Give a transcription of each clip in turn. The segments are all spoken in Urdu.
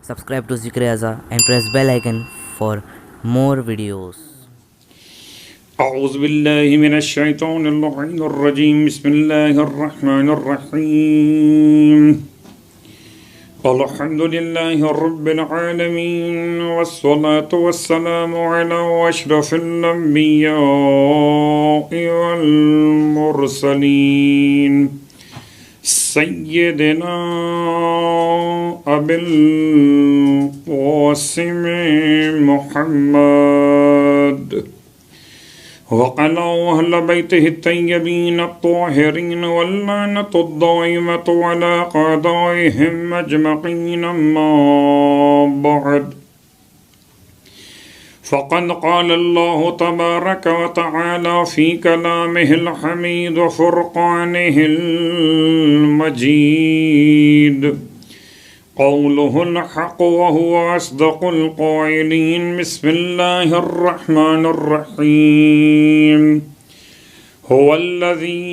Subscribe to Zikr Aza and press bell icon for more videos. أعوذ بالله من الشيطان اللعين الرجيم بسم الله الرحمن الرحيم الحمد لله رب العالمين والصلاة والسلام على أشرف الأنبياء والمرسلين سيدنا أبي القاسم محمد وعلى أهل بيته الطيبين الطاهرين واللعنة الدائمة على أعدائهم أجمعين أما بعد فقد قال الله تبارك وتعالى في كلامه الحميد وفرقانه المجيد قوله الحق وهو أصدق القائلين بسم الله الرحمن الرحيم هو الذي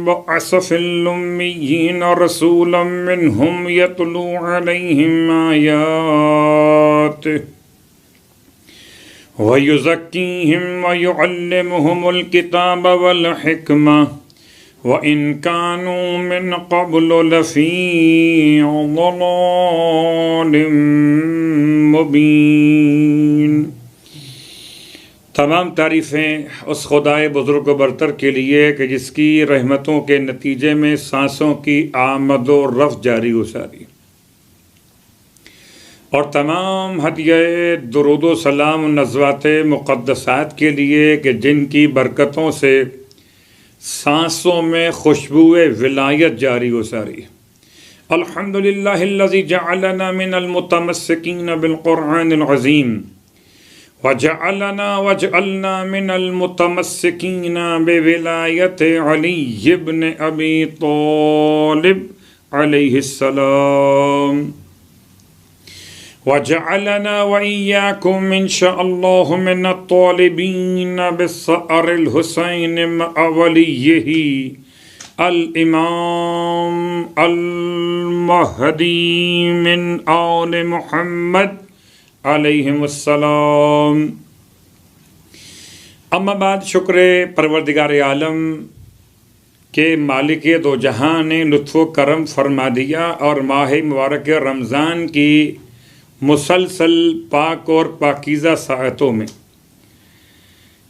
بعث في الأميين رسولا منهم يتلو عليهم آياته ويزكيهم ويعلمهم الكتاب والحكمة وَإِن كَانُوا مِن قَبْلُ لَفِي ضَلَالٍ مُبِينٍ۔ تمام تعریفیں اس خدائے بزرگ و برتر کے لیے کہ جس کی رحمتوں کے نتیجے میں سانسوں کی آمد و رفت جاری و ساری، اور تمام ہدیہ درود و سلام و نزوات مقدسات کے لیے کہ جن کی برکتوں سے سانسوں میں خوشبو ولایت جاری و ساری۔ الحمدللہ الذی جعلنا من المتمسکین بالقرآن العظیم وجعلنا من المتمسکین بولایت علی بن ابی طالب علیہ السلام وجعلنا وإياكم إن شاء الله من الطالبين بالثأر الحسين مع وليه الإمام المهدي من آل محمد عليهم السلام۔ اما بعد، شکر پروردگار عالم کے مالک دو جہاں نے لطف و کرم فرما دیا اور ماہ مبارک رمضان کی مسلسل پاک اور پاکیزہ ساعتوں میں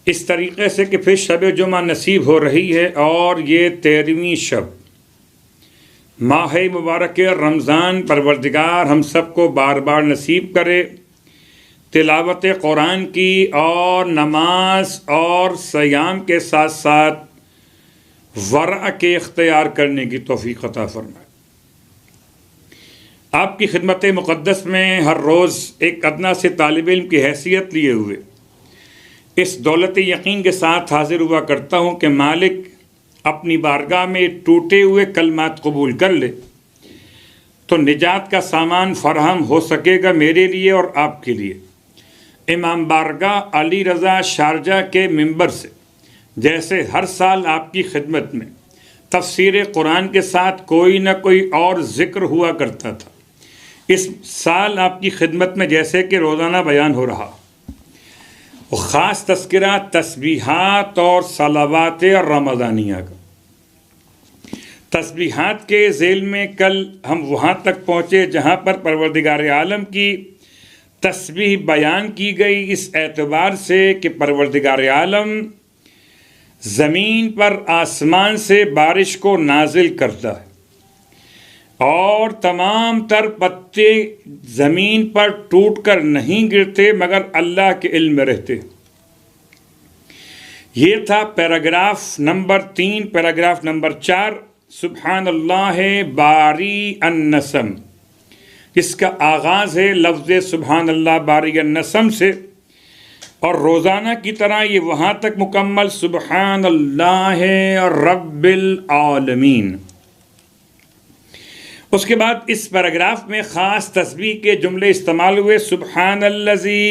اس طریقے سے کہ پھر شب جمعہ نصیب ہو رہی ہے، اور یہ 13ویں شب ماہ مبارک رمضان پروردگار ہم سب کو بار بار نصیب کرے تلاوت قرآن کی اور نماز اور سیام کے ساتھ ساتھ ورع کے اختیار کرنے کی توفیق عطا فرمائے۔ آپ کی خدمت مقدس میں ہر روز ایک ادنا سے طالب علم کی حیثیت لیے ہوئے اس دولت یقین کے ساتھ حاضر ہوا کرتا ہوں کہ مالک اپنی بارگاہ میں ٹوٹے ہوئے کلمات قبول کر لے تو نجات کا سامان فراہم ہو سکے گا میرے لیے اور آپ کے لیے۔ امام بارگاہ علی رضا شارجہ کے ممبر سے جیسے ہر سال آپ کی خدمت میں تفسیر قرآن کے ساتھ کوئی نہ کوئی اور ذکر ہوا کرتا تھا، اس سال آپ کی خدمت میں جیسے کہ روزانہ بیان ہو رہا، خاص تذکرہ تسبیحات اور صلوات رمضانیہ کا۔ تسبیحات کے ذیل میں کل ہم وہاں تک پہنچے جہاں پر پروردگار عالم کی تسبیح بیان کی گئی، اس اعتبار سے کہ پروردگار عالم زمین پر آسمان سے بارش کو نازل کرتا ہے اور تمام تر پتے زمین پر ٹوٹ کر نہیں گرتے مگر اللہ کے علم میں رہتے۔ یہ تھا پیراگراف نمبر 3۔ پیراگراف نمبر 4 سبحان اللہ باری النسم، جس کا آغاز ہے لفظ سبحان اللہ باری النسم سے، اور روزانہ کی طرح یہ وہاں تک مکمل سبحان اللہ رب العالمین۔ اس کے بعد اس پیراگراف میں خاص تسبیح کے جملے استعمال ہوئے، سبحان الذی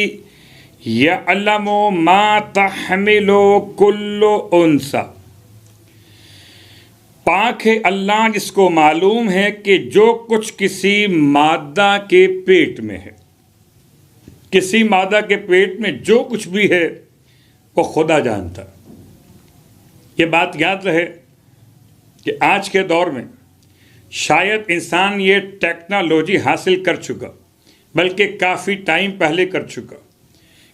یعلم ما تحمل کل انثی، پاک ہے اللہ جس کو معلوم ہے کہ جو کچھ کسی مادہ کے پیٹ میں ہے، کسی مادہ کے پیٹ میں جو کچھ بھی ہے وہ خدا جانتا۔ یہ بات یاد رہے کہ آج کے دور میں شاید انسان یہ ٹیکنالوجی حاصل کر چکا، بلکہ کافی ٹائم پہلے کر چکا،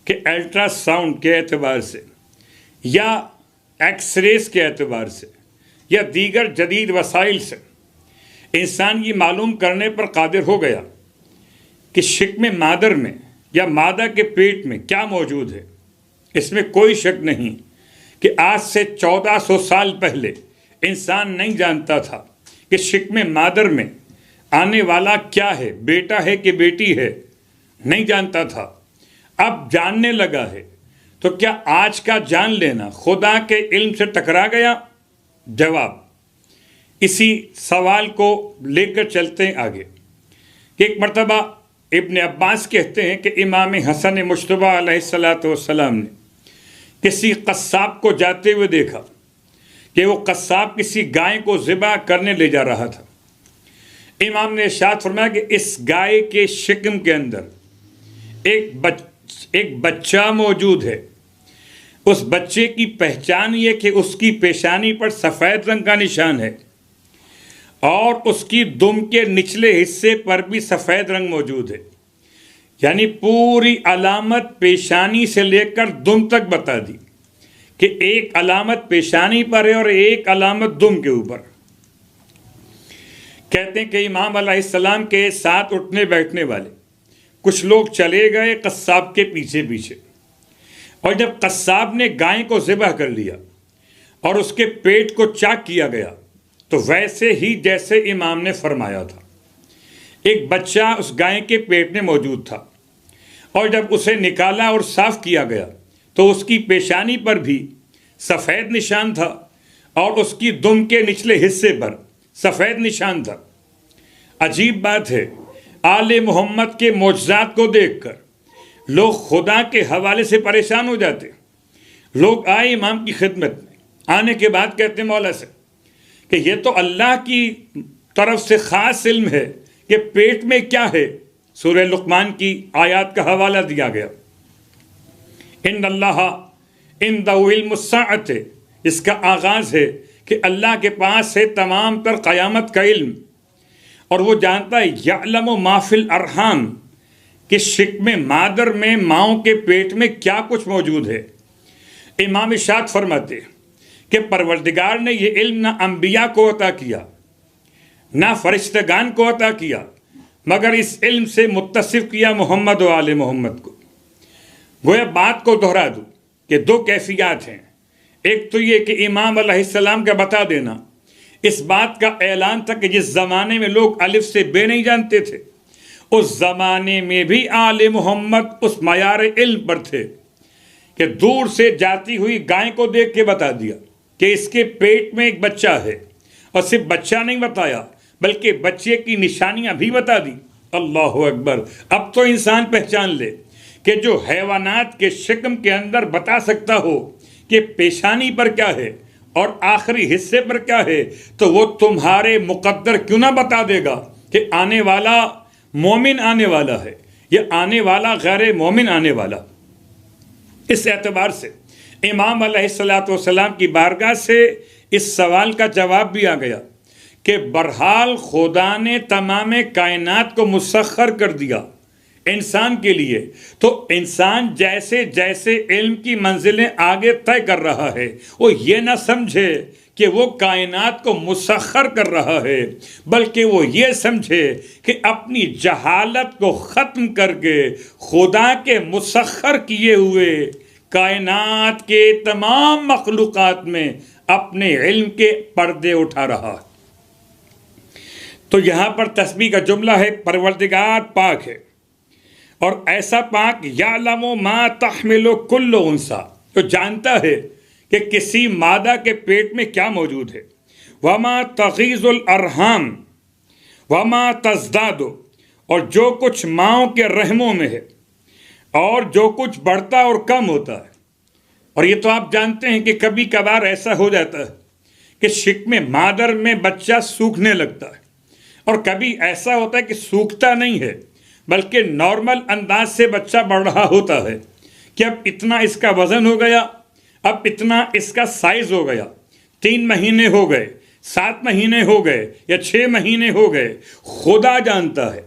کہ الٹرا ساؤنڈ کے اعتبار سے یا ایکس ریز کے اعتبار سے یا دیگر جدید وسائل سے انسان یہ معلوم کرنے پر قادر ہو گیا کہ شکم مادر میں یا مادہ کے پیٹ میں کیا موجود ہے۔ اس میں کوئی شک نہیں کہ آج سے 1400 سال پہلے انسان نہیں جانتا تھا کہ شکم مادر میں آنے والا کیا ہے، بیٹا ہے کہ بیٹی ہے، نہیں جانتا تھا۔ اب جاننے لگا ہے، تو کیا آج کا جان لینا خدا کے علم سے ٹکرا گیا؟ جواب اسی سوال کو لے کر چلتے ہیں آگے، کہ ایک مرتبہ ابن عباس کہتے ہیں کہ امام حسن مجتبیٰ علیہ السلام نے کسی قصاب کو جاتے ہوئے دیکھا کہ وہ قصاب کسی گائے کو ذبح کرنے لے جا رہا تھا۔ امام نے ارشاد فرمایا کہ اس گائے کے شکم کے اندر ایک بچہ موجود ہے۔ اس بچے کی پہچان یہ کہ اس کی پیشانی پر سفید رنگ کا نشان ہے اور اس کی دم کے نچلے حصے پر بھی سفید رنگ موجود ہے، یعنی پوری علامت پیشانی سے لے کر دم تک بتا دی کہ ایک علامت پیشانی پر ہے اور ایک علامت دم کے اوپر۔ کہتے ہیں کہ امام علیہ السلام کے ساتھ اٹھنے بیٹھنے والے کچھ لوگ چلے گئے قصاب کے پیچھے پیچھے، اور جب قصاب نے گائے کو ذبح کر لیا اور اس کے پیٹ کو چاک کیا گیا تو ویسے ہی جیسے امام نے فرمایا تھا، ایک بچہ اس گائے کے پیٹ میں موجود تھا، اور جب اسے نکالا اور صاف کیا گیا تو اس کی پیشانی پر بھی سفید نشان تھا اور اس کی دم کے نچلے حصے پر سفید نشان تھا۔ عجیب بات ہے، آل محمد کے معجزات کو دیکھ کر لوگ خدا کے حوالے سے پریشان ہو جاتے۔ لوگ آئے امام کی خدمت میں، آنے کے بعد کہتے ہیں مولا سے کہ یہ تو اللہ کی طرف سے خاص علم ہے کہ پیٹ میں کیا ہے۔ سورہ لقمان کی آیات کا حوالہ دیا گیا، ان اللہ عندہ علم الساعۃ، اس کا آغاز ہے کہ اللہ کے پاس ہے تمام تر قیامت کا علم، اور وہ جانتا ہے یعلم ما فی الارحام، کہ شکم مادر میں ماؤں کے پیٹ میں کیا کچھ موجود ہے۔ امام ارشاد فرماتے کہ پروردگار نے یہ علم نہ انبیاء کو عطا کیا نہ فرشتگان کو عطا کیا، مگر اس علم سے متصف کیا محمد و آل محمد کو۔ گویا بات کو دہرا دوں کہ دو کیفیات ہیں، ایک تو یہ کہ امام علیہ السلام کا بتا دینا اس بات کا اعلان تھا کہ جس زمانے میں لوگ الف سے بے نہیں جانتے تھے، اس زمانے میں بھی آل محمد اس معیار علم پر تھے کہ دور سے جاتی ہوئی گائے کو دیکھ کے بتا دیا کہ اس کے پیٹ میں ایک بچہ ہے، اور صرف بچہ نہیں بتایا بلکہ بچے کی نشانیاں بھی بتا دی۔ اللہ اکبر! اب تو انسان پہچان لے کہ جو حیوانات کے شکم کے اندر بتا سکتا ہو کہ پیشانی پر کیا ہے اور آخری حصے پر کیا ہے، تو وہ تمہارے مقدر کیوں نہ بتا دے گا کہ آنے والا مومن آنے والا ہے یا آنے والا غیر مومن آنے والا۔ اس اعتبار سے امام علیہ السلام کی بارگاہ سے اس سوال کا جواب بھی آ گیا کہ برحال خدا نے تمام کائنات کو مسخر کر دیا انسان کے لیے، تو انسان جیسے جیسے علم کی منزلیں آگے طے کر رہا ہے، وہ یہ نہ سمجھے کہ وہ کائنات کو مسخر کر رہا ہے، بلکہ وہ یہ سمجھے کہ اپنی جہالت کو ختم کر کے خدا کے مسخر کیے ہوئے کائنات کے تمام مخلوقات میں اپنے علم کے پردے اٹھا رہا۔ تو یہاں پر تسبیح کا جملہ ہے پروردگار پاک ہے، اور ایسا پاک یعلم ما تحمل کل انثی، جو جانتا ہے کہ کسی مادہ کے پیٹ میں کیا موجود ہے، وما تغیض الارحام وما تزداد، اور جو کچھ ماؤں کے رحموں میں ہے اور جو کچھ بڑھتا اور کم ہوتا ہے۔ اور یہ تو آپ جانتے ہیں کہ کبھی کبھار ایسا ہو جاتا ہے کہ شکم مادر میں بچہ سوکھنے لگتا ہے، اور کبھی ایسا ہوتا ہے کہ سوکھتا نہیں ہے بلکہ نارمل انداز سے بچہ بڑھ رہا ہوتا ہے کہ اب اتنا اس کا وزن ہو گیا، اب اتنا اس کا سائز ہو گیا، 3 مہینے ہو گئے، 7 مہینے ہو گئے یا 6 مہینے ہو گئے۔ خدا جانتا ہے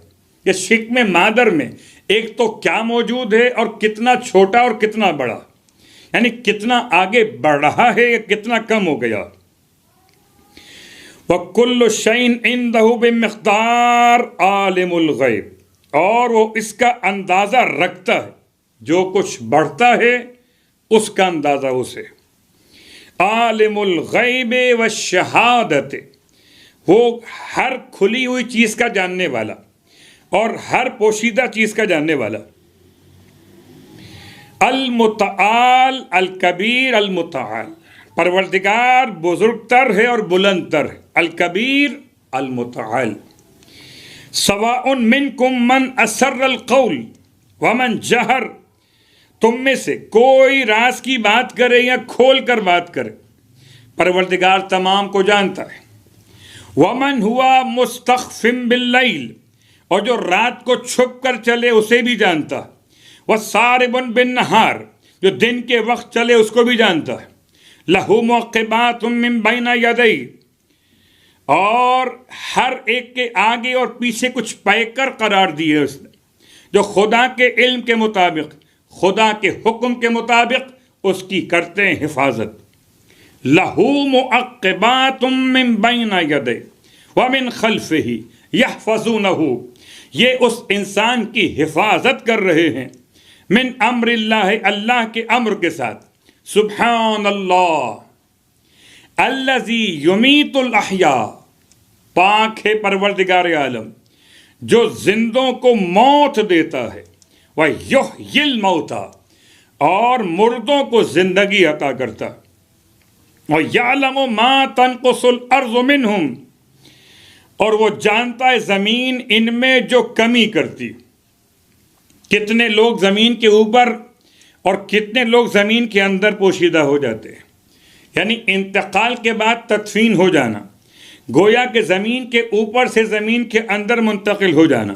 کہ شکم مادر میں ایک تو کیا موجود ہے اور کتنا چھوٹا اور کتنا بڑا، یعنی کتنا آگے بڑھ رہا ہے یا کتنا کم ہو گیا۔ وَكُلُّ شَيْءٍ عِندَهُ بِمِقْدَارٍ عَالِمُ الْغَيْبِ، اور وہ اس کا اندازہ رکھتا ہے، جو کچھ بڑھتا ہے اس کا اندازہ اسے۔ عالم الغیب والشہادت، وہ ہر کھلی ہوئی چیز کا جاننے والا اور ہر پوشیدہ چیز کا جاننے والا۔ المتعال الکبیر المتعال، پروردگار بزرگ تر ہے اور بلند تر ہے، الکبیر المتعال۔ سواء منکم من اسر القول ومن جہر، تم میں سے کوئی راز کی بات کرے یا کھول کر بات کرے، پروردگار تمام کو جانتا ہے۔ ومن ہوا مستخف باللیل، اور جو رات کو چھپ کر چلے اسے بھی جانتا ہے۔ وسارب بالنہار، جو دن کے وقت چلے اس کو بھی جانتا ہے۔ لہو معقبات من بین یدیہ، اور ہر ایک کے آگے اور پیچھے کچھ پیکر قرار دیے اس نے، جو خدا کے علم کے مطابق، خدا کے حکم کے مطابق اس کی کرتے ہیں حفاظت۔ لہو معقبات من بین یدیہ ومن خلفہ یحفظونہ، یہ اس انسان کی حفاظت کر رہے ہیں، من امر اللہ، اللہ کے امر کے ساتھ۔ سبحان اللہ الذی یمیت الاحیاء، پاک ہے پروردگار عالم جو زندوں کو موت دیتا ہے، وَيُحْيِي الْمَوْتَى، اور مردوں کو زندگی عطا کرتا ہے، وَيَعْلَمُ مَا تَنْقُصُ الْأَرْضُ مِنْهُمْ، اور وہ جانتا ہے زمین ان میں جو کمی کرتی، کتنے لوگ زمین کے اوپر اور کتنے لوگ زمین کے اندر پوشیدہ ہو جاتے ہیں، یعنی انتقال کے بعد تدفین ہو جانا، گویا کہ زمین کے اوپر سے زمین کے اندر منتقل ہو جانا۔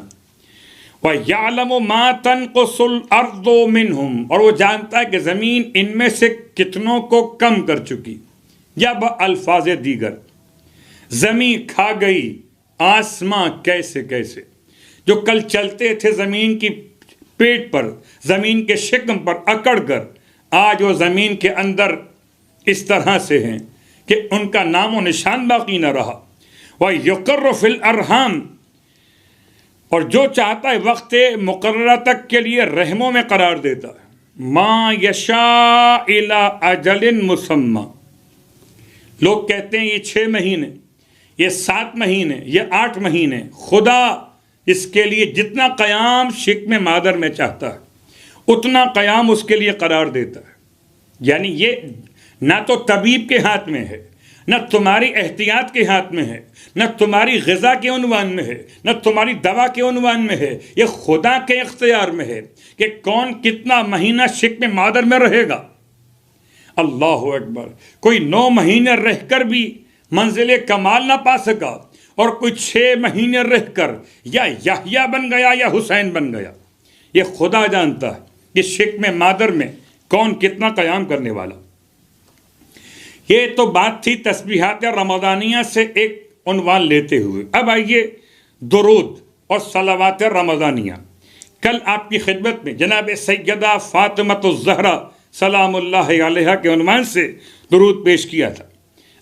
وَيَعْلَمُ مَا تَنْقُصُ الْأَرْضُ مِنْهُمْ، اور وہ جانتا ہے کہ زمین ان میں سے کتنوں کو کم کر چکی، یا بألفاظ دیگر زمین کھا گئی آسماں کیسے کیسے، جو کل چلتے تھے زمین کی پیٹ پر، زمین کے شکم پر اکڑ کر، آج وہ زمین کے اندر اس طرح سے ہیں کہ ان کا نام و نشان باقی نہ رہا۔ وَيُقَرُّ فِي الْأَرْحَامِ، اور جو چاہتا ہے وقت مقررہ تک کے لیے رحموں میں قرار دیتا ہے۔ مَا يَشَاءُ إِلَىٰ أَجَلٍ مُّسَمًّى، لوگ کہتے ہیں یہ 6 مہینے، یہ 7 مہینے، یہ 8 مہینے، خدا اس کے لیے جتنا قیام شکم مادر میں چاہتا ہے اتنا قیام اس کے لیے قرار دیتا ہے۔ یعنی یہ نہ تو طبیب کے ہاتھ میں ہے، نہ تمہاری احتیاط کے ہاتھ میں ہے، نہ تمہاری غذا کے عنوان میں ہے، نہ تمہاری دوا کے عنوان میں ہے، یہ خدا کے اختیار میں ہے کہ کون کتنا مہینہ شکم مادر میں رہے گا۔ اللہ اکبر، کوئی 9 مہینے رہ کر بھی منزل کمال نہ پا سکا، اور کوئی 6 مہینے رہ کر یا یحییٰ بن گیا یا حسین بن گیا۔ یہ خدا جانتا ہے کہ شکم مادر میں کون کتنا قیام کرنے والا۔ یہ تو بات تھی تسبیحات رمضانیہ سے ایک عنوان لیتے ہوئے۔ اب آئیے درود اور صلوات رمضانیہ۔ کل آپ کی خدمت میں جناب سیدہ فاطمۃ الزہرا سلام اللہ علیہا کے عنوان سے درود پیش کیا تھا۔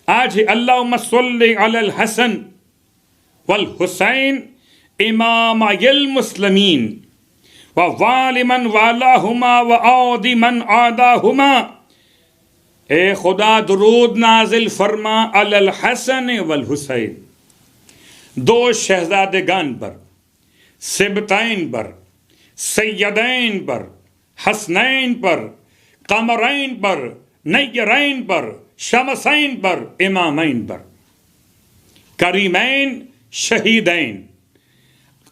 آج ہے اللہم صلی علی الحسن والحسین امامای المسلمین ووال من والاہما وعاد من عاداہما، اے خدا درود نازل فرما علی الحسن والحسین، 2 شہزادگان پر، سبتین پر، سیدین پر، حسنین پر، قمرین پر، نیرین پر، شمسین پر، امامین پر، کریمین، شہیدین،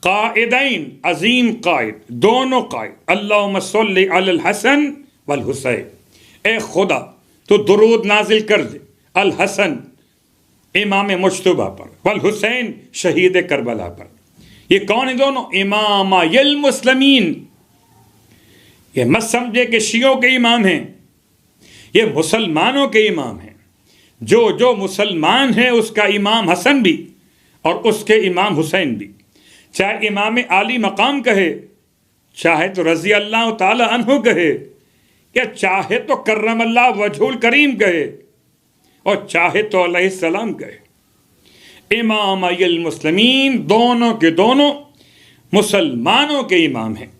قائدین، عظیم قائد، دونوں قائد، اللہم صلی علی الحسن والحسین، اے خدا تو درود نازل کر دے الحسن امام مجتبیٰ پر، والحسین شہید کربلا پر۔ یہ کون ہیں دونوں؟ امامای المسلمین۔ یہ مت سمجھے کہ شیعوں کے امام ہیں، یہ مسلمانوں کے امام ہیں۔ جو مسلمان ہے اس کا امام حسن بھی اور اس کے امام حسین بھی، چاہے امام عالی مقام کہے، چاہے تو رضی اللہ تعالی عنہ کہے، یا چاہے تو کرم اللہ وجہ الکریم کہے، اور چاہے تو علیہ السلام کہے۔ امامای المسلمین دونوں کے دونوں مسلمانوں کے امام ہیں۔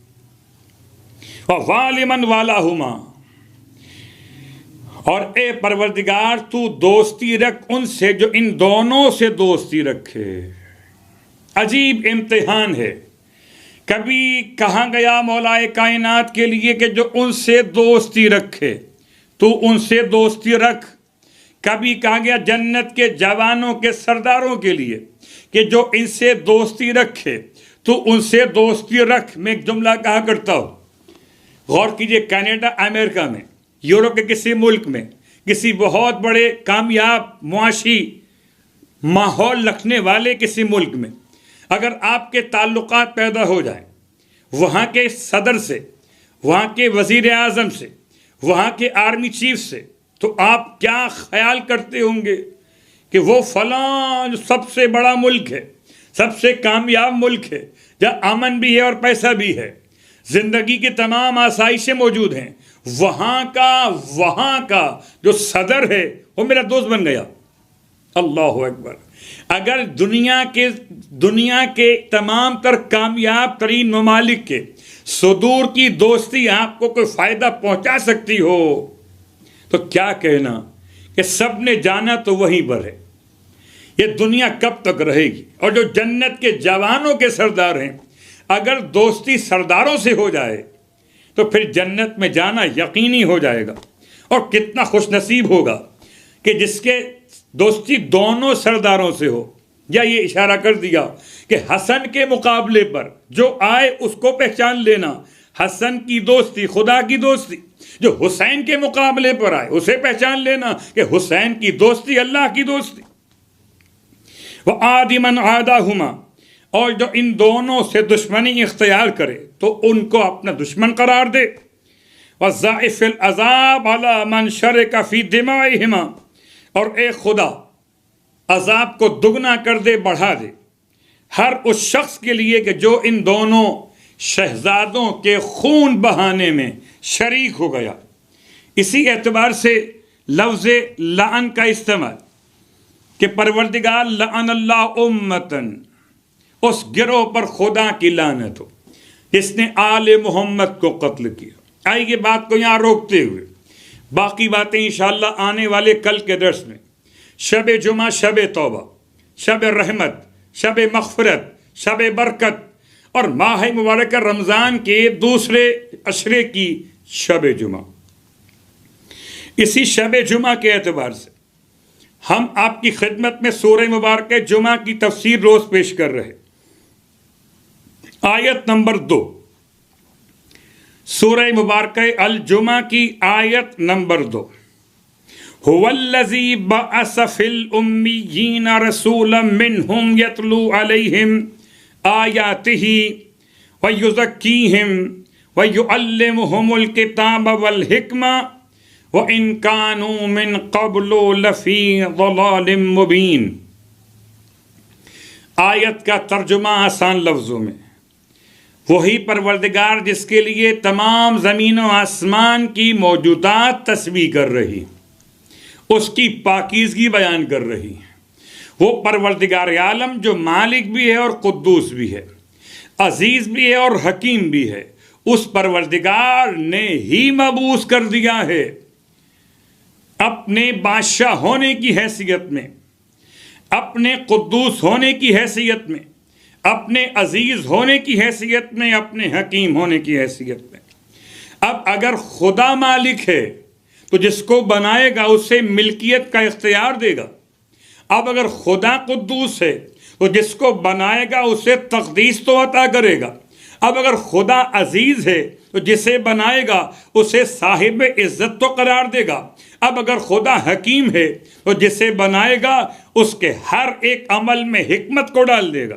وَوَالِمَنْ وَالَاهُمَا، اور اے پروردگار تو دوستی رکھ ان سے جو ان دونوں سے دوستی رکھے۔ عجیب امتحان ہے، کبھی کہا گیا مولا کائنات کے لیے کہ جو ان سے دوستی رکھے، تو ان سے دوستی رکھ۔ کبھی کہا گیا جنت کے جوانوں کے سرداروں کے لیے کہ جو ان سے دوستی رکھے تو ان سے دوستی رکھ۔ میں ایک جملہ کہا کرتا ہوں، غور کیجئے، کینیڈا امریکہ میں، یورپ کے کسی ملک میں، کسی بہت بڑے کامیاب معاشی ماحول رکھنے والے کسی ملک میں اگر آپ کے تعلقات پیدا ہو جائیں وہاں کے صدر سے، وہاں کے وزیر اعظم سے، وہاں کے آرمی چیف سے، تو آپ کیا خیال کرتے ہوں گے کہ وہ فلاں جو سب سے بڑا ملک ہے، سب سے کامیاب ملک ہے، جہاں امن بھی ہے اور پیسہ بھی ہے، زندگی کی تمام آسائشیں موجود ہیں، وہاں کا جو صدر ہے وہ میرا دوست بن گیا۔ اللہ اکبر۔ اگر دنیا کے تمام تر کامیاب ترین ممالک کے صدور کی دوستی آپ کو کوئی فائدہ پہنچا سکتی ہو تو کیا کہنا کہ سب نے جانا تو وہیں پر ہے۔ یہ دنیا کب تک رہے گی؟ اور جو جنت کے جوانوں کے سردار ہیں، اگر دوستی سرداروں سے ہو جائے تو پھر جنت میں جانا یقینی ہو جائے گا۔ اور کتنا خوش نصیب ہوگا کہ جس کے دوستی دونوں سرداروں سے ہو۔ یا یہ اشارہ کر دیا کہ حسن کے مقابلے پر جو آئے اس کو پہچان لینا، حسن کی دوستی خدا کی دوستی، جو حسین کے مقابلے پر آئے اسے پہچان لینا کہ حسین کی دوستی اللہ کی دوستی۔ وَعَادِ مَنْ عَادَاهُمَا، اور جو ان دونوں سے دشمنی اختیار کرے تو ان کو اپنا دشمن قرار دے۔ وَالضَّاعِفِ الْعَذَابَ عَلَى مَنْ شَرِكَ فِي دِمَائِهِمَا، اور اے خدا عذاب کو دگنا کر دے، بڑھا دے ہر اس شخص کے لیے کہ جو ان دونوں شہزادوں کے خون بہانے میں شریک ہو گیا۔ اسی اعتبار سے لفظ لعن کا استعمال کہ پروردگار لعن اللہ امتن، اس گروہ پر خدا کی لعنت ہو جس نے آل محمد کو قتل کیا۔ آئیے بات کو یہاں روکتے ہوئے باقی باتیں انشاءاللہ آنے والے کل کے درس میں، شب جمعہ، شب توبہ، شب رحمت، شب مغفرت، شب برکت اور ماہ مبارکہ رمضان کے دوسرے عشرے کی شب جمعہ۔ اسی شب جمعہ کے اعتبار سے ہم آپ کی خدمت میں سورہ مبارکہ جمعہ کی تفسیر روز پیش کر رہے۔ آیت نمبر 2، سورہ مبارکہ الجمعہ کی آیت نمبر 2۔ هو الذی بعث فی الامیین رسولا منہم یتلو علیہم آیاتہ ویزکیہم ویعلمہم الکتاب والحکمہ وَإِن كَانُوا مِن قَبْلُ لَفِي ضَلَالٍ مُبِينٍ۔ آیت کا ترجمہ آسان لفظوں میں، وہی پروردگار جس کے لیے تمام زمین و آسمان کی موجودات تسبیح کر رہی، اس کی پاکیزگی بیان کر رہی، وہ پروردگار عالم جو مالک بھی ہے اور قدوس بھی ہے، عزیز بھی ہے اور حکیم بھی ہے، اس پروردگار نے ہی مبعوث کر دیا ہے اپنے بادشاہ ہونے کی حیثیت میں، اپنے قدوس ہونے کی حیثیت میں، اپنے عزیز ہونے کی حیثیت میں، اپنے حکیم ہونے کی حیثیت میں۔ اب اگر خدا مالک ہے تو جس کو بنائے گا اسے ملکیت کا اختیار دے گا۔ اب اگر خدا قدوس ہے تو جس کو بنائے گا اسے تقدیس تو عطا کرے گا۔ اب اگر خدا عزیز ہے تو جسے بنائے گا اسے صاحب عزت تو قرار دے گا. اب اگر خدا حکیم ہے تو جسے بنائے گا اس کے ہر ایک عمل میں حکمت کو ڈال دے گا.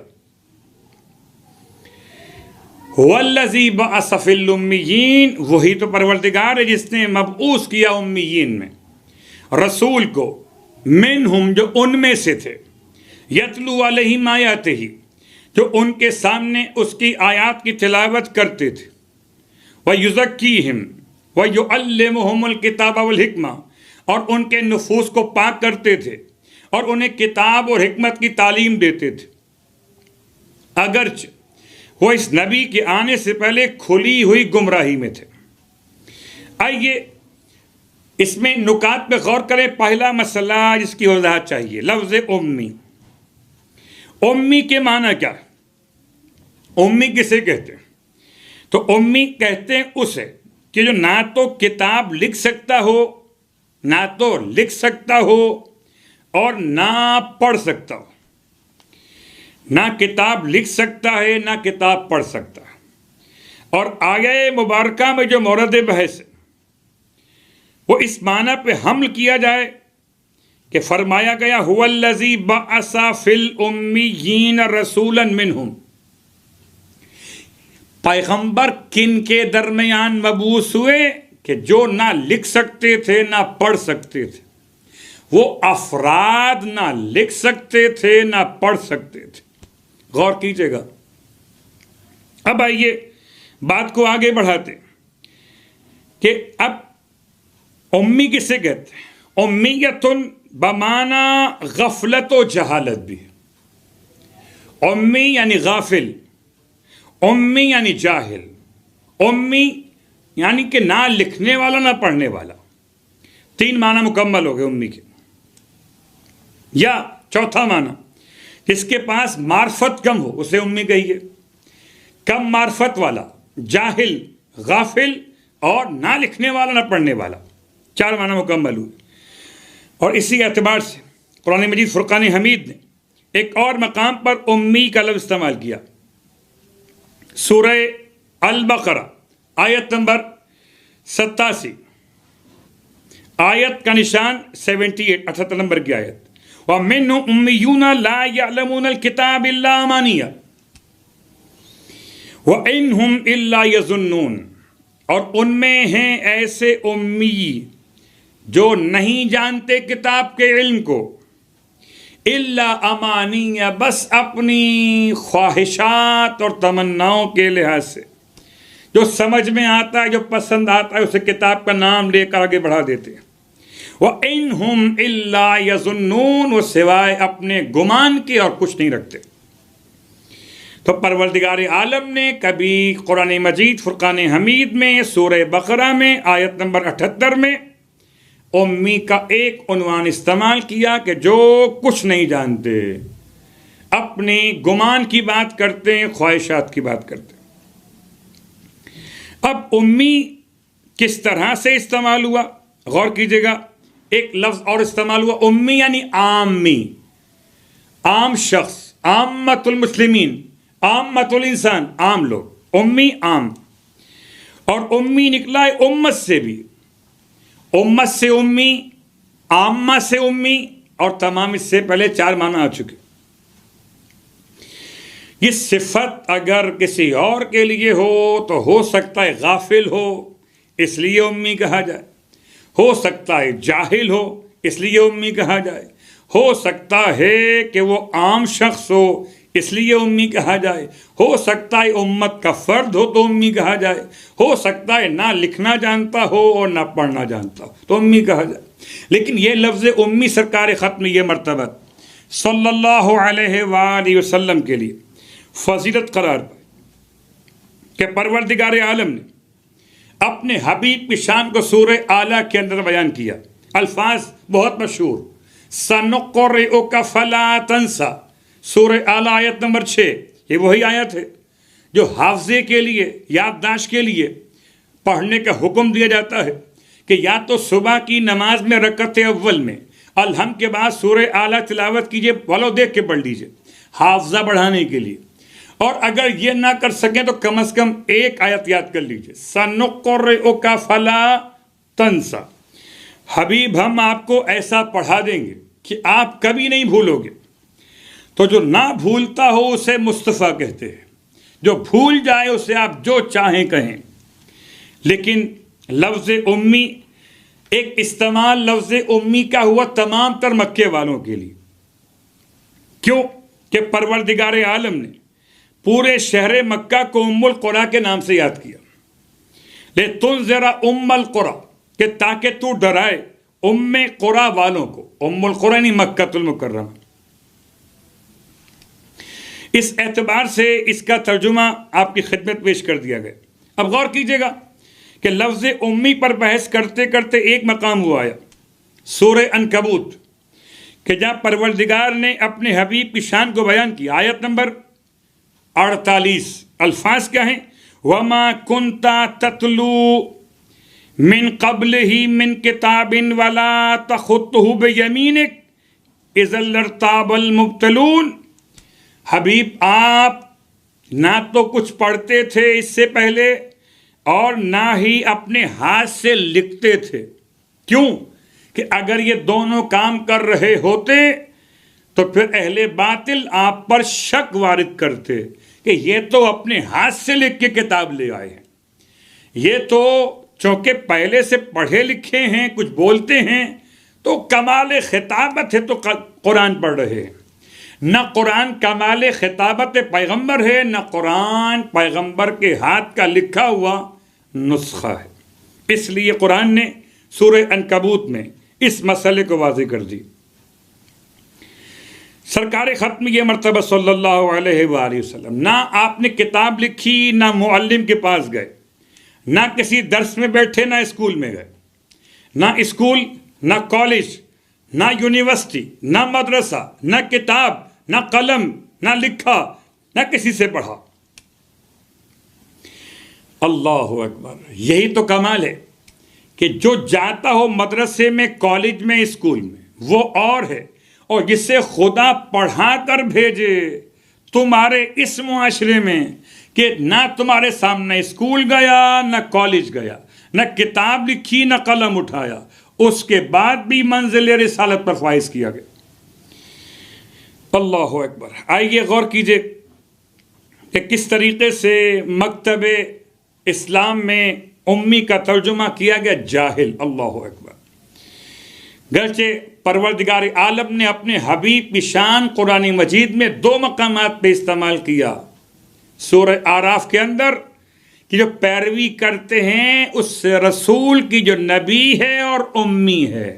وَالَّذِي بَعَثَ فِي الْأُمِّيِّينَ، وہی تو پروردگار ہے جس نے مبعوث کیا امیین میں رسول کو، منہم جو ان میں سے تھے، یتلو علیہم آیاتہ جو ان کے سامنے اس کی آیات کی تلاوت کرتے تھے، وَيُزَكِّيهِمْ وَيُعَلِّمُهُمُ الْكِتَابَ وَالْحِکْمَةَ اور ان کے نفوس کو پاک کرتے تھے اور انہیں کتاب اور حکمت کی تعلیم دیتے تھے. اگرچہ وہ اس نبی کے آنے سے پہلے کھلی ہوئی گمراہی میں تھے. آئیے اس میں نکات پہ غور کریں. پہلا مسئلہ جس کی وضاحت چاہیے، لفظ امی. امی کے معنی کیا ہے؟ امی کسے کہتے ہیں؟ تو امی کہتے ہیں اسے کہ جو نہ تو کتاب لکھ سکتا ہو، نہ تو لکھ سکتا ہو اور نہ پڑھ سکتا ہو. نہ کتاب لکھ سکتا ہے نہ کتاب پڑھ سکتا ہے. اور آیہ مبارکہ میں جو مورد بحث ہے وہ اس معنی پہ حمل کیا جائے کہ فرمایا گیا هو الذی بعث فی الامیین رسولا منہم، پیغمبر کن کے درمیان مبعوث ہوئے کہ جو نہ لکھ سکتے تھے نہ پڑھ سکتے تھے. وہ افراد نہ لکھ سکتے تھے نہ پڑھ سکتے تھے. غور کیجئے گا. اب آئیے بات کو آگے بڑھاتے کہ اب امی کسے کہتے ہیں؟ امیتن بمعنی غفلت و جہالت بھی ہے. امی یعنی غافل، امی یعنی جاہل، امی یعنی کہ نہ لکھنے والا نہ پڑھنے والا. تین معنی مکمل ہو گئے امی کے. یا چوتھا معنی، جس کے پاس معرفت کم ہو اسے امی کہیے. کم معرفت والا، جاہل، غافل اور نہ لکھنے والا نہ پڑھنے والا. چار معنی مکمل ہوئے. اور اسی اعتبار سے قرآن مجید فرقان حمید نے ایک اور مقام پر امی کا لفظ استعمال کیا. سورہ البقرہ آیت نمبر 87، آیت کا نشان 78، 78 نمبر کی آیت. وَمِنْهُمْ أُمِّيُّونَ لَا يَعْلَمُونَ الْكِتَابَ إِلَّا أَمَانِيَّ وَإِنْهُمْ إِلَّا يَظُنُّونَ، اور ان میں ہیں ایسے امی جو نہیں جانتے کتاب کے علم کو، الا امانیہ، بس اپنی خواہشات اور تمناؤں کے لحاظ سے جو سمجھ میں آتا ہے، جو پسند آتا ہے اسے کتاب کا نام لے کر آگے بڑھا دیتے ہیں. وَإِنْهُمْ إِلَّا يَظُنُّونَ، وہ سوائے اپنے گمان کے اور کچھ نہیں رکھتے. تو پروردگار عالم نے کبھی قرآن مجید فرقان حمید میں سورہ بقرہ میں آیت نمبر 78 میں امی کا ایک عنوان استعمال کیا کہ جو کچھ نہیں جانتے، اپنے گمان کی بات کرتے ہیں، خواہشات کی بات کرتے ہیں. اب امی کس طرح سے استعمال ہوا غور کیجئے گا. ایک لفظ اور استعمال ہوا، امی یعنی عامی، عام شخص، عامت المسلمین، عامت الانسان، عام لوگ، امی عام. اور امی نکلا ہے امت سے بھی، امت سے امی، عامہ سے امی، اور تمام اس سے پہلے چار معنی آ چکے. یہ صفت اگر کسی اور کے لیے ہو تو ہو سکتا ہے غافل ہو اس لیے امی کہا جائے، ہو سکتا ہے جاہل ہو اس لیے امی کہا جائے، ہو سکتا ہے کہ وہ عام شخص ہو اس لیے امی کہا جائے، ہو سکتا ہے امت کا فرد ہو تو امی کہا جائے، ہو سکتا ہے نہ لکھنا جانتا ہو اور نہ پڑھنا جانتا ہو تو امی کہا جائے. لیکن یہ لفظ امی سرکار ختم یہ مرتبہ صلی اللہ علیہ وآلہ وسلم کے لیے فضیلت قرار پائی کہ پروردگار عالم نے اپنے حبیب کی شان کو سورہ اعلیٰ کے اندر بیان کیا. الفاظ بہت مشہور، سنقرئک فلا تنسیٰ، سورہ اعلیٰ آیت نمبر 6. یہ وہی آیت ہے جو حافظے کے لیے، یادداشت کے لیے پڑھنے کا حکم دیا جاتا ہے کہ یا تو صبح کی نماز میں رکعت اول میں الحمد کے بعد سورہ اعلیٰ تلاوت کیجئے، ولو دیکھ کے پڑھ لیجئے حافظہ بڑھانے کے لیے. اور اگر یہ نہ کر سکیں تو کم از کم ایک آیت یاد کر لیجئے، سَنُقْرِئُكَ فَلَا تَنْسَ، حبیب ہم آپ کو ایسا پڑھا دیں گے کہ آپ کبھی نہیں بھولو گے۔ تو جو نہ بھولتا ہو اسے مصطفیٰ کہتے ہیں، جو بھول جائے اسے آپ جو چاہیں کہیں۔ لیکن لفظ امی، ایک استعمال لفظ امی کا ہوا تمام تر مکے والوں کے لیے، کیوں کہ پروردگار عالم نے پورے شہر مکہ کو ام القریٰ کے نام سے یاد کیا، لِتُنذِرَ ام القریٰ، کہ تاکہ تو ڈرائے ام قریٰ والوں کو، ام القریٰ نہیں مکہ المکرمہ۔ اس اعتبار سے اس کا ترجمہ آپ کی خدمت پیش کر دیا گیا۔ اب غور کیجئے گا کہ لفظ امی پر بحث کرتے کرتے ایک مقام وہ آیا سورہ عنکبوت، کہ جہاں پروردگار نے اپنے حبیب کی شان کو بیان کیا۔ آیت نمبر 48، الفاظ کیا ہیں؟ وَمَا كُنْتَ تَتْلُو مِن قَبْلِهِ مِن كِتَابٍ وَلَا تَخُطُّهُ بِيَمِينِكَ إِذًا لَارْتَابَ الْمُبْطِلُونَ، حبیب آپ نہ تو کچھ پڑھتے تھے اس سے پہلے اور نہ ہی اپنے ہاتھ سے لکھتے تھے، کیوں کہ اگر یہ دونوں کام کر رہے ہوتے تو پھر اہل باطل آپ پر شک وارد کرتے کہ یہ تو اپنے ہاتھ سے لکھ کے کتاب لے آئے ہیں، یہ تو چونکہ پہلے سے پڑھے لکھے ہیں، کچھ بولتے ہیں، تو کمال خطابت ہے تو قرآن پڑھ رہے ہیں۔ نہ قرآن کمال خطابت پیغمبر ہے، نہ قرآن پیغمبر کے ہاتھ کا لکھا ہوا نسخہ ہے۔ اس لیے قرآن نے سورہ عنکبوت میں اس مسئلے کو واضح کر دی۔ سرکار ختم یہ مرتبہ صلی اللہ علیہ وآلہ وسلم نہ آپ نے کتاب لکھی، نہ معلم کے پاس گئے، نہ کسی درس میں بیٹھے، نہ اسکول میں گئے، نہ اسکول، نہ کالج، نہ یونیورسٹی، نہ مدرسہ، نہ کتاب، نہ قلم، نہ لکھا، نہ کسی سے پڑھا۔ اللہ اکبر، یہی تو کمال ہے کہ جو جاتا ہو مدرسے میں، کالج میں، اسکول میں، وہ اور ہے، اور جسے خدا پڑھا کر بھیجے تمہارے اس معاشرے میں کہ نہ تمہارے سامنے اسکول گیا، نہ کالج گیا، نہ کتاب لکھی، نہ قلم اٹھایا، اس کے بعد بھی منزل رسالت پر فائز کیا گیا۔ اللہ اکبر۔ آئیے غور کیجئے کہ کس طریقے سے مکتب اسلام میں امی کا ترجمہ کیا گیا جاہل۔ اللہ اکبر۔ گرچہ پروردگار عالم نے اپنے حبیب کی شان قرآن مجید میں 2 مقامات پہ استعمال کیا، سورہ اعراف کے اندر کہ جو پیروی کرتے ہیں اس رسول کی جو نبی ہے اور امی ہے،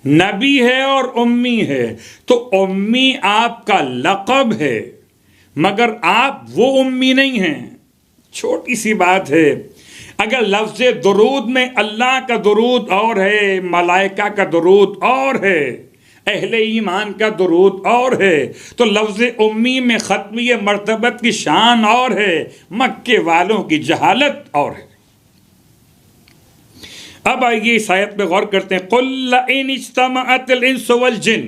نبی ہے اور امی ہے، تو امی آپ کا لقب ہے، مگر آپ وہ امی نہیں ہیں۔ چھوٹی سی بات ہے، اگر لفظ درود میں اللہ کا درود اور ہے، ملائکہ کا درود اور ہے، اہل ایمان کا درود اور ہے، تو لفظ امی میں ختمی مرتبت کی شان اور ہے، مکے والوں کی جہالت اور ہے۔ اب آئیے اس آیت پہ غور کرتے ہیں۔ قُلْ لَئِنِ اجْتَمَعَتِ الْإِنسُ وَالْجِنُّ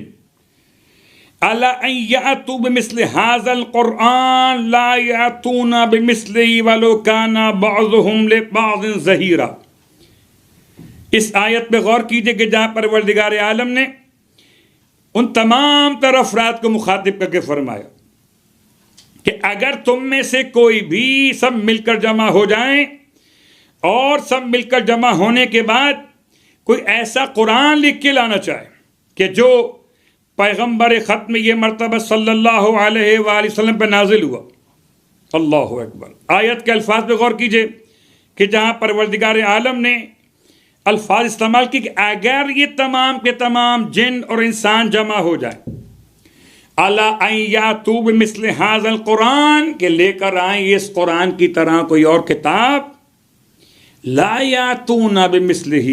عَلَىٰ أَن يَأْتُوا بِمِثْلِ هَٰذَا الْقُرْآنِ لَا يَأْتُونَ بِمِثْلِهِ وَلَوْ كَانَ بَعْضُهُمْ لِبَعْضٍ ظَهِيرًا۔ اس آیت پہ غور کیجئے کہ جہاں پروردگار عالم نے ان تمام تر افراد کو مخاطب کر کے فرمایا کہ اگر تم میں سے کوئی بھی سب مل کر جمع ہو جائیں اور سب مل کر جمع ہونے کے بعد کوئی ایسا قرآن لکھ کے لانا چاہے کہ جو پیغمبر ختم یہ مرتبہ صلی اللہ علیہ وآلہ وسلم پہ نازل ہوا۔ اللہ اکبر۔ آیت کے الفاظ پہ غور کیجئے کہ جہاں پروردگار عالم نے الفاظ استعمال کی کہ اگر یہ تمام کے تمام جن اور انسان جمع ہو جائیں، الا ان یاتوا بمثل ھذا القرآن، کہ لے کر آئیں اس قرآن کی طرح کوئی اور کتاب، لا یاتون بمثلہ،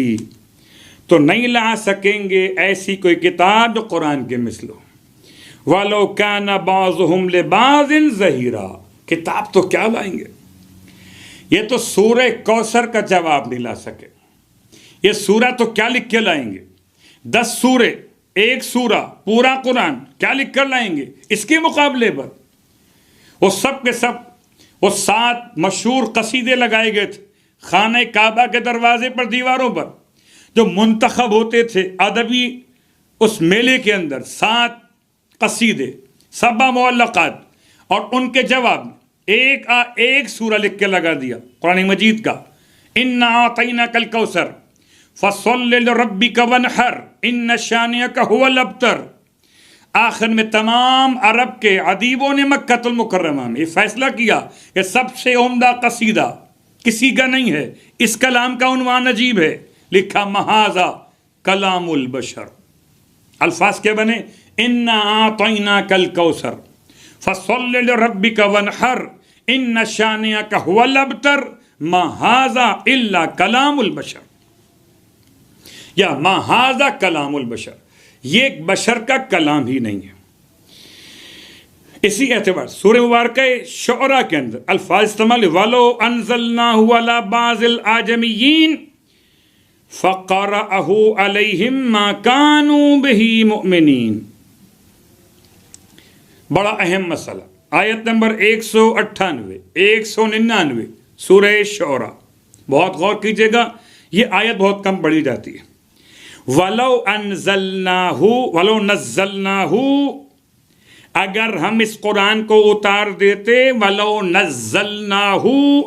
تو نہیں لا سکیں گے ایسی کوئی کتاب جو قرآن کے مثل ہو۔ وَلَوْ كَانَ بَعْضُهُمْ لِبَعْضٍ ظَهِيرًا، کتاب تو کیا لائیں گے؟ یہ تو سورہ کوثر کا جواب نہیں لا سکے، یہ سورہ تو کیا لکھ کے لائیں گے؟ 10 سورے، 1 سورہ، پورا قرآن کیا لکھ کر لائیں گے اس کے مقابلے پر؟ وہ سب کے سب وہ 7 مشہور قصیدے لگائے گئے تھے خانہ کعبہ کے دروازے پر، دیواروں پر، جو منتخب ہوتے تھے ادبی اس میلے کے اندر 7 قصیدے 7 معلقات، اور ان کے جواب میں ایک سورہ لکھ کے لگا دیا قرآن مجید کا، اِنَّا أَعْطَيْنَاكَ الْكَوْثَرَ فَصَلِّ لِرَبِّكَ وَانْحَرْ إِنَّ شَانِئَكَ هُوَ الْأَبْتَرُ۔ آخر میں تمام عرب کے ادیبوں نے مکۃ المکرمہ میں یہ فیصلہ کیا کہ سب سے عمدہ قصیدہ کسی کا نہیں ہے، اس کلام کا عنوان عجیب ہے، لکھا مہذا کلام البشر۔ الفاظ کیا بنے؟ اِنَّا أَعْطَيْنَاكَ الْكَوْثَرَ فَصَلِّ لِرَبِّكَ وَانْحَرْ إِنَّ شَانِئَكَ هُوَ الْأَبْتَرُ مَا هَذَا إِلَّا کلام البشر، یا ما هذا کلام البشر، یہ ایک بشر کا کلام ہی نہیں ہے۔ اسی اعتبار سورہ مبارکہ شعراء کے اندر الفاظ استعمال وَلَوْ أَنزَلْنَاهُ عَلَى بَعْضِ الْأَعْجَمِيِّينَ فَقَرَأَهُ عَلَيْهِمْ مَا كَانُوا بِهِ مُؤْمِنِينَ۔ بڑا اہم مسئلہ، آیت نمبر 198 199 سورہ شعراء، بہت غور کیجئے گا، یہ آیت بہت کم پڑھی جاتی ہے۔ وَلَوْ أَنزَلْنَاهُ وَلَوْ نَزَّلْنَاهُ، اگر ہم اس قرآن کو اتار دیتے، وَلَوْ نَزَّلْنَاهُ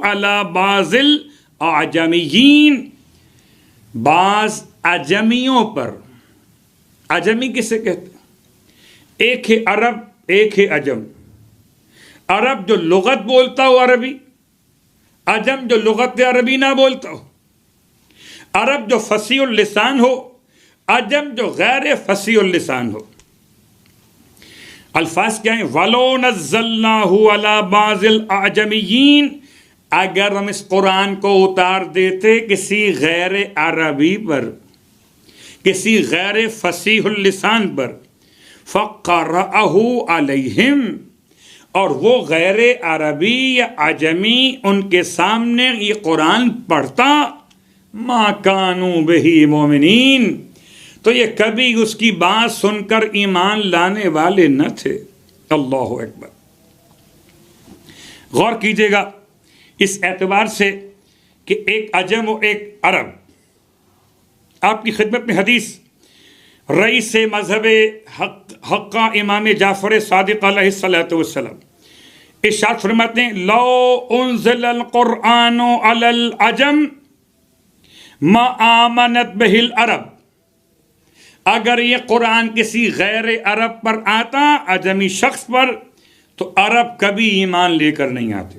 عَلَى بَعْضِ الْأَعْجَمِيِّينَ، بعض اجمیوں پر، اجمی کسے کہتے ہیں؟ ایک ہے عرب، ایک ہے عجم۔ عرب جو لغت بولتا ہو عربی، عجم جو لغت عربی نہ بولتا ہو، عرب جو فصیح اللسان ہو، عجم جو غیر فصیح اللسان ہو۔ الفاظ کیا ہیں؟ وَلَوْ نَزَّلْنَاهُ عَلَى بَعْضِ الْأَعْجَمِيِّينَ، اگر ہم اس قرآن کو اتار دیتے کسی غیر عربی پر، کسی غیر فصیح اللسان پر، فَقَرَأَهُ عَلَيْهِمْ، اور وہ غیر عربی یا عجمی ان کے سامنے یہ قرآن پڑھتا، مَا كَانُوا بِهِ مُؤْمِنِينَ، تو یہ کبھی اس کی بات سن کر ایمان لانے والے نہ تھے۔ اللہ اکبر۔ غور کیجئے گا اس اعتبار سے کہ ایک عجم و ایک عرب، آپ کی خدمت میں حدیث رئیس مذہب حقہ امام جعفر صادق علیہ الصلوۃ والسلام ارشاد فرماتے ہیں، لو انزل القرآن علی العجم ما آمنت بہ العرب، اگر یہ قرآن کسی غیر عرب پر آتا، عجمی شخص پر، تو عرب کبھی ایمان لے کر نہیں آتے۔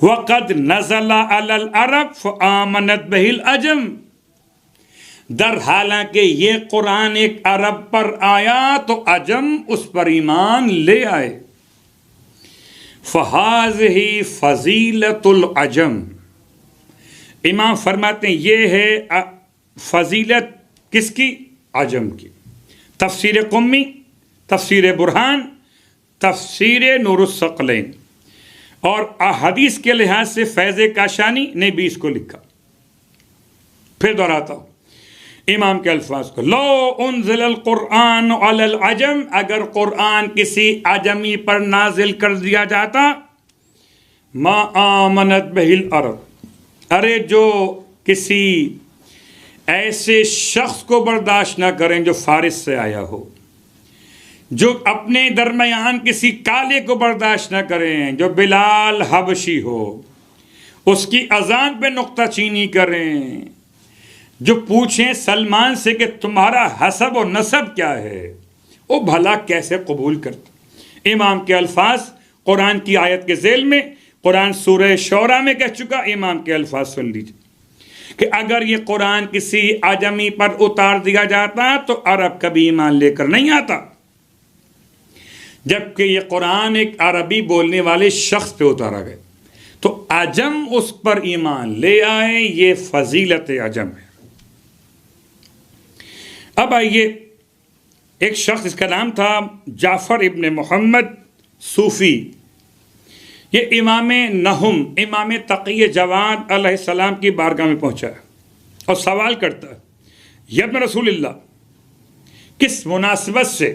وَقَدْ نَزَلَ عَلَى الْعَرَبِ فَآمَنَتْ بِهِ الْعَجَمُ، در حالانکہ یہ قرآن ایک عرب پر آیا تو عجم اس پر ایمان لے آئے۔ فَهَذِهِ فَضِيلَةُ الْعَجَمِ، امام فرماتے ہیں یہ ہے فضیلت کس کی؟ عجم کی۔ تفسیر قمی، تفسیر برہان، تفسیر نور الثقلین اور احادیث کے لحاظ سے فیض کاشانی نے بھی اس کو لکھا۔ پھر دہراتا ہوں امام کے الفاظ کو، لو انزل القرآن علی العجم، اگر قرآن کسی عجمی پر نازل کر دیا جاتا، ما آمنت بہ العرب، ارے جو کسی ایسے شخص کو برداشت نہ کریں جو فارس سے آیا ہو، جو اپنے درمیان کسی کالے کو برداشت نہ کریں، جو بلال حبشی ہو اس کی اذان پہ نقطہ چینی کریں، جو پوچھیں سلمان سے کہ تمہارا حسب و نسب کیا ہے، وہ بھلا کیسے قبول کرتا؟ امام کے الفاظ قرآن کی آیت کے ذیل میں، قرآن سورہ شعراء میں کہہ چکا، امام کے الفاظ سن لیجیے کہ اگر یہ قرآن کسی عجمی پر اتار دیا جاتا تو عرب کبھی ایمان لے کر نہیں آتا، جبکہ یہ قرآن ایک عربی بولنے والے شخص پہ اتارا گیا تو عجم اس پر ایمان لے آئے، یہ فضیلت عجم ہے۔ اب آئیے، ایک شخص، اس کا نام تھا جعفر ابن محمد صوفی، یہ امام نہم، امام تقی جواد علیہ السلام کی بارگاہ میں پہنچا ہے اور سوال کرتا ہے، یا ابن رسول اللہ، کس مناسبت سے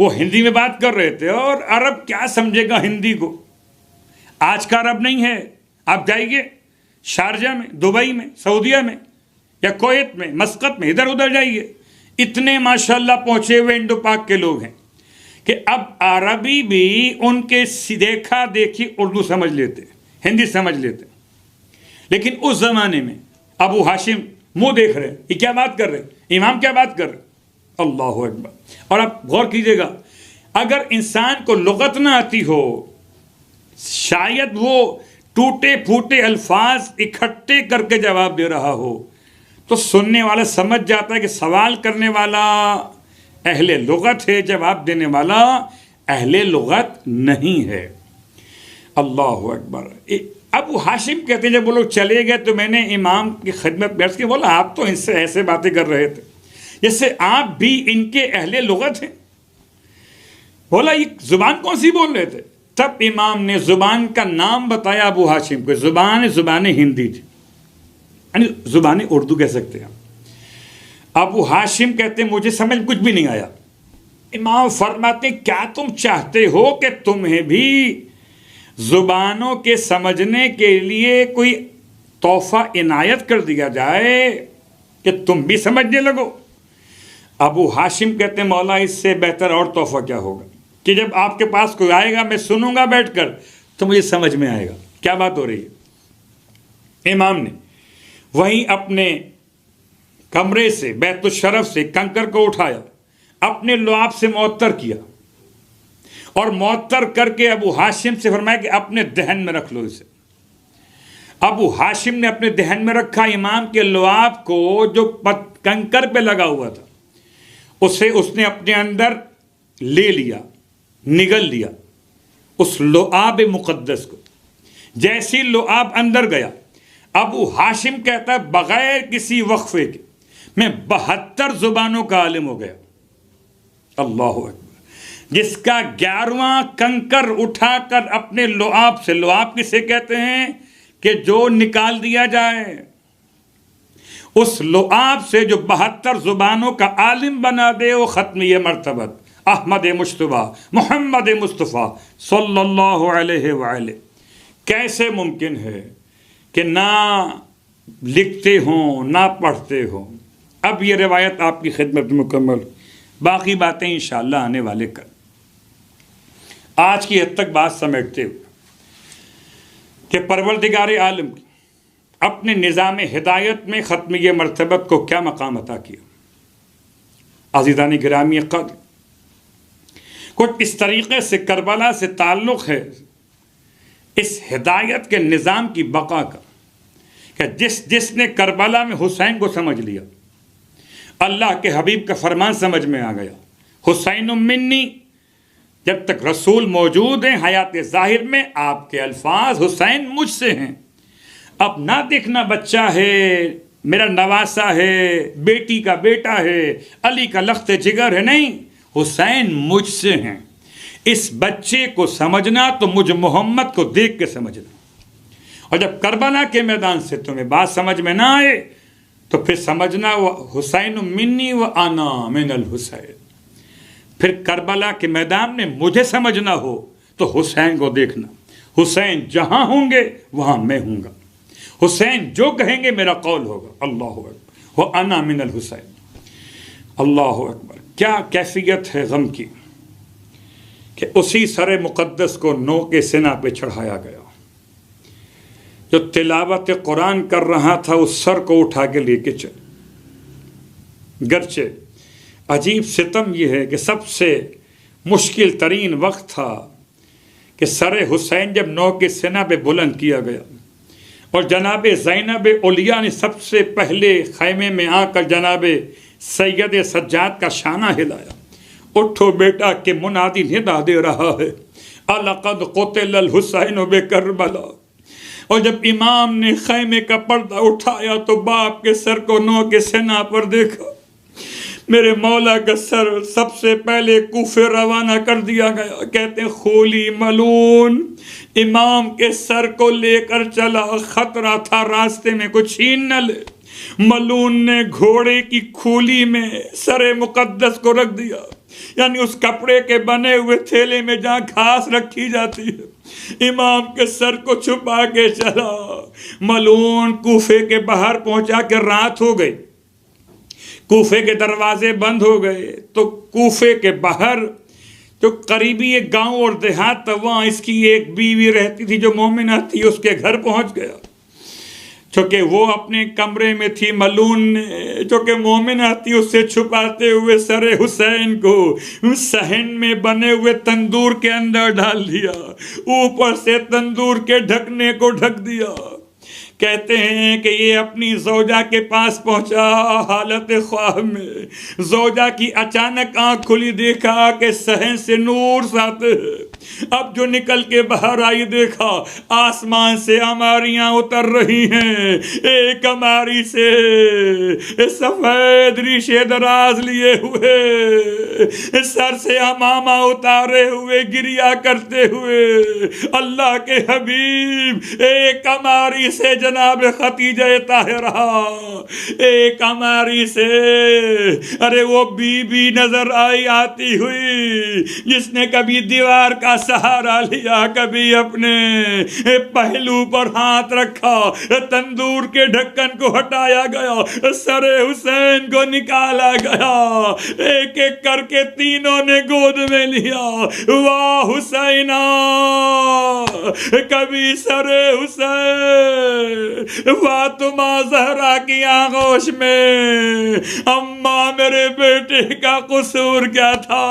وہ ہندی میں بات کر رہے تھے، اور عرب کیا سمجھے گا ہندی کو؟ آج کا عرب نہیں ہے. آپ جائیے شارجہ میں، دبئی میں، سعودیہ میں یا کویت میں، مسقط میں، ادھر ادھر جائیے، اتنے ماشاءاللہ پہنچے ہوئے انڈو پاک کے لوگ ہیں کہ اب عربی بھی ان کے دیکھا دیکھی اردو سمجھ لیتے، ہندی سمجھ لیتے. لیکن اس زمانے میں ابو ہاشم منہ دیکھ رہے، یہ کیا بات کر رہے، امام کیا بات کر رہے. اللہ اکبر. اور آپ غور کیجئے گا، اگر انسان کو لغت نہ آتی ہو، شاید وہ ٹوٹے پھوٹے الفاظ اکٹھے کر کے جواب دے رہا ہو، تو سننے والا سمجھ جاتا ہے کہ سوال کرنے والا اہل لغت ہے، جواب دینے والا اہل لغت نہیں ہے. اللہ اکبر. ابو ہاشم کہتے ہیں جب وہ لوگ چلے گئے تو میں نے امام کی خدمت میں عرض کی، بولا آپ تو ان سے ایسے باتیں کر رہے تھے جیسے آپ بھی ان کے اہل لغت ہیں. بولا یہ زبان کون سی بول رہے تھے؟ تب امام نے زبان کا نام بتایا ابو ہاشم کو. زبان ہندی تھی، یعنی زبان اردو کہہ سکتے ہیں. ابو ہاشم کہتے ہیں مجھے سمجھ کچھ بھی نہیں آیا. امام فرماتے ہیں کیا تم چاہتے ہو کہ تمہیں بھی زبانوں کے سمجھنے کے لیے کوئی تحفہ عنایت کر دیا جائے کہ تم بھی سمجھنے لگو؟ ابو ہاشم کہتے ہیں مولا اس سے بہتر اور تحفہ کیا ہوگا کہ جب آپ کے پاس کوئی آئے گا میں سنوں گا بیٹھ کر تو مجھے سمجھ میں آئے گا کیا بات ہو رہی ہے. امام نے وہیں اپنے کمرے سے بیت الشرف سے کنکر کو اٹھایا، اپنے لعاب سے معطر کیا، اور معطر کر کے ابو ہاشم سے فرمایا کہ اپنے دہن میں رکھ لو اسے. ابو ہاشم نے اپنے دہن میں رکھا. امام کے لعاب کو جو کنکر پہ لگا ہوا تھا اسے اس نے اپنے اندر لے لیا، نگل لیا اس لعاب مقدس کو. جیسی لعاب اندر گیا، ابو ہاشم کہتا ہے بغیر کسی وقفے کے میں 72 زبانوں کا عالم ہو گیا. اللہ اکبر. جس کا 11واں کنکر اٹھا کر اپنے لعاب سے، لعاب کسے کہتے ہیں کہ جو نکال دیا جائے، اس لعاب سے جو 72 زبانوں کا عالم بنا دے وہ ختمی مرتبت احمد مجتبیٰ محمد مصطفیٰ صلی اللہ علیہ وآلہ. کیسے ممکن ہے کہ نہ لکھتے ہوں نہ پڑھتے ہوں؟ اب یہ روایت آپ کی خدمت مکمل، باقی باتیں انشاءاللہ آنے والے کر. آج کی حد تک بات سمیٹتے ہوئے کہ پروردگار عالم کی اپنے نظام ہدایت میں ختمی مرتبت کو کیا مقام عطا کیا. عزیزان گرامی قدر، کچھ اس طریقے سے کربلا سے تعلق ہے اس ہدایت کے نظام کی بقا کا کہ جس نے کربلا میں حسین کو سمجھ لیا، اللہ کے حبیب کا فرمان سمجھ میں آ گیا، حسین منی، جب تک رسول موجود ہیں حیات ظاہر میں آپ کے الفاظ حسین مجھ سے ہیں. اب نہ دیکھنا بچہ ہے، میرا نواسا ہے، بیٹی کا بیٹا ہے، علی کا لخت جگر ہے، نہیں، حسین مجھ سے ہیں. اس بچے کو سمجھنا تو مجھ محمد کو دیکھ کے سمجھنا. اور جب کربلا کے میدان سے تمہیں بات سمجھ میں نہ آئے تو پھر سمجھنا وہ حسین منی و انا من الحسین. پھر کربلا کے میدان میں مجھے سمجھنا ہو تو حسین کو دیکھنا. حسین جہاں ہوں گے وہاں میں ہوں گا، حسین جو کہیں گے میرا قول ہوگا. اللہ اکبر. وہ انا من الحسین. اللہ اکبر. کیا کیفیت ہے غم کی کہ اسی سر مقدس کو نو کے سینہ پہ چڑھایا گیا. جو تلاوت قرآن کر رہا تھا اس سر کو اٹھا کے لے کے چل. گرچہ عجیب ستم یہ ہے کہ سب سے مشکل ترین وقت تھا کہ سر حسین جب نو کے سینہ پہ بلند کیا گیا اور جناب زینب اولیاء نے سب سے پہلے خیمے میں آ کر جناب سید سجاد کا شانہ ہلایا. اٹھو بیٹا کہ منادی ندا دے رہا ہے، لقد قتل الحسین بکربلا. اور جب امام نے خیمے کا پردہ اٹھایا تو باپ کے سر کو نو کے سینہ پر دیکھا. میرے مولا کا سر سب سے پہلے کوفے روانہ کر دیا گیا. کہتے ہیں خولی ملون امام کے سر کو لے کر چلا، خطرہ تھا راستے میں کچھ چھین نہ لے. ملون نے گھوڑے کی کھولی میں سر مقدس کو رکھ دیا. یعنی اس کپڑے کے بنے ہوئے تھیلے میں جہاں گھاس رکھی جاتی ہے، امام کے سر کو چھپا کے چلا۔ ملعون کوفے کے باہر پہنچا کہ رات ہو گئی، کوفے کے دروازے بند ہو گئے، تو کوفے کے باہر جو قریبی ایک گاؤں اور دیہات تھا، وہاں اس کی ایک بیوی رہتی تھی جو مومنہ تھی، اس کے گھر پہنچ گیا۔ چونکہ وہ اپنے کمرے میں تھی، ملعون نے چونکہ مومنہ تھی، اس سے چھپاتے ہوئے سر حسین کو صحن میں بنے ہوئے تندور کے اندر ڈال دیا، اوپر سے تندور کے ڈھکنے کو ڈھک دیا۔ کہتے ہیں کہ یہ اپنی زوجہ کے پاس پہنچا حالت خواہ میں، زوجہ کی اچانک آنکھ کھلی، دیکھا کہ صحن سے نور ساتے ہیں۔ اب جو نکل کے باہر آئی، دیکھا آسمان سے ہماریاں اتر رہی ہیں، ایک ہماری سے سفید ریشے دراز لیے ہوئے، سر سے امامہ اتارے ہوئے، گریا کرتے ہوئے، اللہ کے حبیب ایک ہماری سے جناب خدیجہ طاہرہ، ایک ہماری سے ارے وہ بی بی نظر آئی آتی ہوئی جس نے کبھی دیوار کا سہارا لیا، کبھی اپنے پہلو پر ہاتھ رکھا، تندور کے ڈھکن کو ہٹایا گیا، سر حسین کو نکالا گیا، ایک ایک کر کے تینوں نے گود میں لیا، واہ حسینہ، کبھی سر حسین، فاطمہ زہرا کی آغوش میں، اماں میرے بیٹے کا قصور کیا تھا؟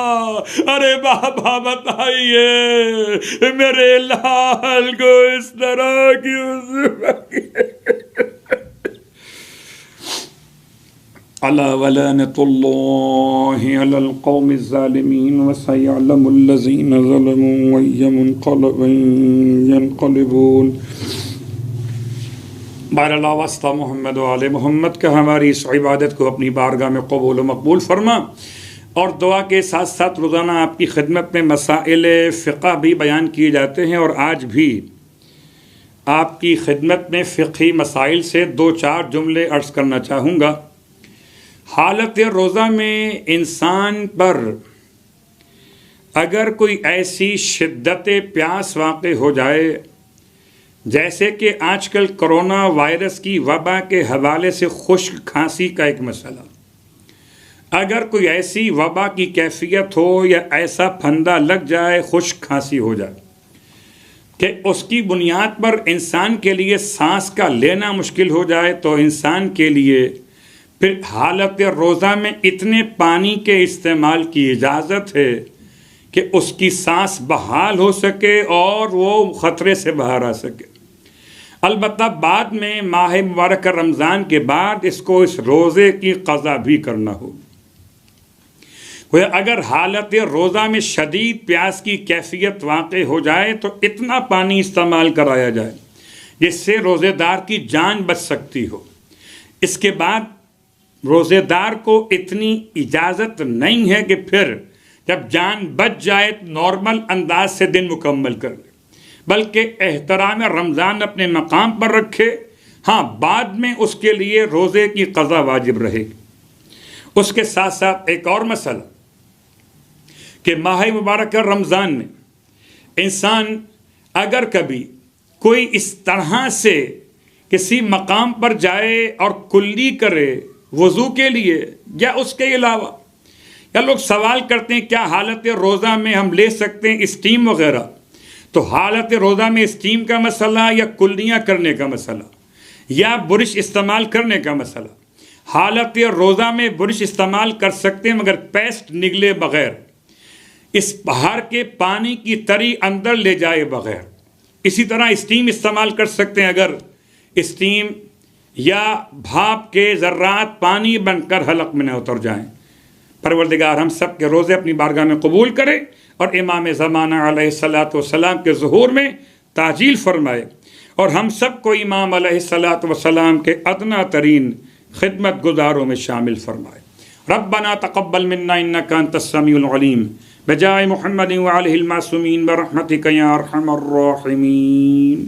ارے بابا بتائیے میرے لال کو اس طرح کی الا ولعنۃ اللہ علی القوم الظالمین وسيعلم الذین ظلموا أي منقلب ينقلبون۔ بہرحال واسطہ محمد و آل محمد کا ہماری اس عبادت کو اپنی بارگاہ میں قبول و مقبول فرما، اور دعا کے ساتھ ساتھ روزانہ آپ کی خدمت میں مسائل فقہ بھی بیان کیے جاتے ہیں، اور آج بھی آپ کی خدمت میں فقہی مسائل سے 2-4 جملے عرض کرنا چاہوں گا۔ حالت روزہ میں انسان پر اگر کوئی ایسی شدت پیاس واقع ہو جائے، جیسے کہ آج کل کرونا وائرس کی وبا کے حوالے سے خشک کھانسی کا ایک مسئلہ، اگر کوئی ایسی وبا کی کیفیت ہو یا ایسا پھندا لگ جائے، خشک کھانسی ہو جائے کہ اس کی بنیاد پر انسان کے لیے سانس کا لینا مشکل ہو جائے، تو انسان کے لیے پھر حالت روزہ میں اتنے پانی کے استعمال کی اجازت ہے کہ اس کی سانس بحال ہو سکے اور وہ خطرے سے باہر آ سکے۔ البتہ بعد میں ماہ مبارک رمضان کے بعد اس کو اس روزے کی قضا بھی کرنا ہو۔ اگر حالت روزہ میں شدید پیاس کی کیفیت واقع ہو جائے تو اتنا پانی استعمال کرایا جائے جس سے روزے دار کی جان بچ سکتی ہو۔ اس کے بعد روزے دار کو اتنی اجازت نہیں ہے کہ پھر جب جان بچ جائے نارمل انداز سے دن مکمل کر لے، بلکہ احترام رمضان اپنے مقام پر رکھے۔ ہاں، بعد میں اس کے لیے روزے کی قضا واجب رہے گی۔ اس کے ساتھ ساتھ ایک اور مسئلہ کہ ماہ مبارک رمضان میں انسان اگر کبھی کوئی اس طرح سے کسی مقام پر جائے اور کلی کرے وضو کے لیے یا اس کے علاوہ، یا لوگ سوال کرتے ہیں کیا حالت روزہ میں ہم لے سکتے ہیں اسٹیم وغیرہ، تو حالت روزہ میں اسٹیم کا مسئلہ یا کلیاں کرنے کا مسئلہ یا برش استعمال کرنے کا مسئلہ، حالت روزہ میں برش استعمال کر سکتے ہیں مگر پیسٹ نگلے بغیر، اس باہر کے پانی کی تری اندر لے جائے بغیر۔ اسی طرح اسٹیم استعمال کر سکتے ہیں اگر اسٹیم یا بھاپ کے ذرات پانی بن کر حلق میں نہ اتر جائیں۔ پروردگار ہم سب کے روزے اپنی بارگاہ میں قبول کرے اور امام زمانہ علیہ الصلاۃ والسلام کے ظہور میں تعجیل فرمائے، اور ہم سب کو امام علیہ الصلاۃ والسلام کے ادنا ترین خدمت گزاروں میں شامل فرمائے۔ ربنا تقبل منا انک انت السمیع العلیم بجائے محمد وآلہ المعصومین برحمتک یا ارحم الراحمین۔